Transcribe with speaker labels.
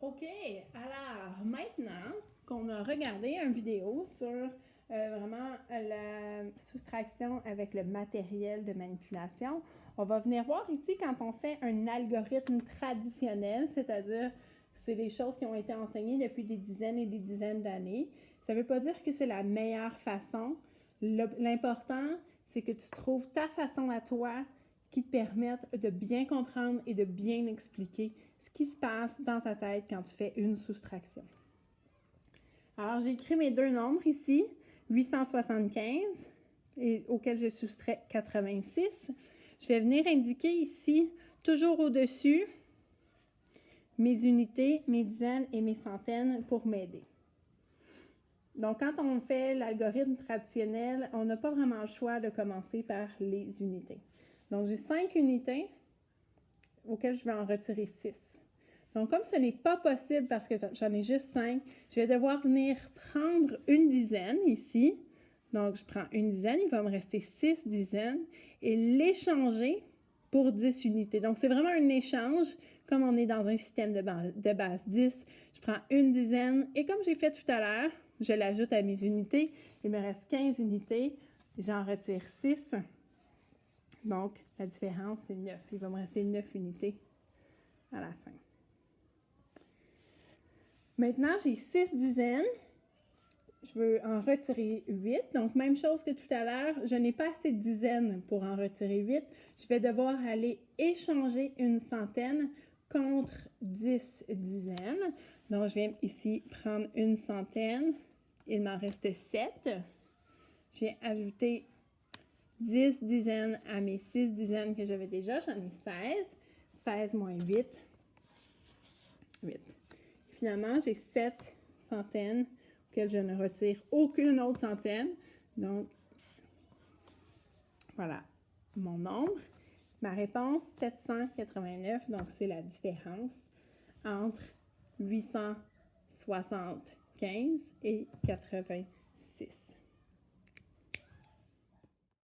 Speaker 1: OK, alors maintenant qu'on a regardé une vidéo sur vraiment la soustraction avec le matériel de manipulation, on va venir voir ici quand on fait un algorithme traditionnel, c'est-à-dire c'est des choses qui ont été enseignées depuis des dizaines et des dizaines d'années. Ça ne veut pas dire que c'est la meilleure façon. L'important, c'est que tu trouves ta façon à toi qui te permette de bien comprendre et de bien expliquer ce qui se passe dans ta tête quand tu fais une soustraction. Alors, j'ai écrit mes deux nombres ici, 875, et auquel j'ai soustrait 86. Je vais venir indiquer ici, toujours au-dessus, mes unités, mes dizaines et mes centaines pour m'aider. Donc, quand on fait l'algorithme traditionnel, on n'a pas vraiment le choix de commencer par les unités. Donc, j'ai 5 unités auxquelles je vais en retirer 6. Donc, comme ce n'est pas possible parce que j'en ai juste 5, je vais devoir venir prendre une dizaine ici. Donc, je prends une dizaine, il va me rester 6 dizaines et l'échanger pour 10 unités. Donc, c'est vraiment un échange. Comme on est dans un système de base 10, je prends une dizaine et comme j'ai fait tout à l'heure, je l'ajoute à mes unités. Il me reste 15 unités. J'en retire 6. Donc, la différence, c'est 9. Il va me rester 9 unités à la fin. Maintenant, j'ai 6 dizaines. Je veux en retirer 8. Donc, même chose que tout à l'heure, je n'ai pas assez de dizaines pour en retirer 8. Je vais devoir aller échanger une centaine contre 10 dizaines. Donc, je viens ici prendre une centaine. Il m'en reste 7. Je viens ajouter 10 dizaines à mes 6 dizaines que j'avais déjà. J'en ai 16. 16 moins 8. 8. Finalement, j'ai 7 centaines auxquelles je ne retire aucune autre centaine. Donc, voilà mon nombre. Ma réponse, 789. Donc, c'est la différence entre 875 et 86.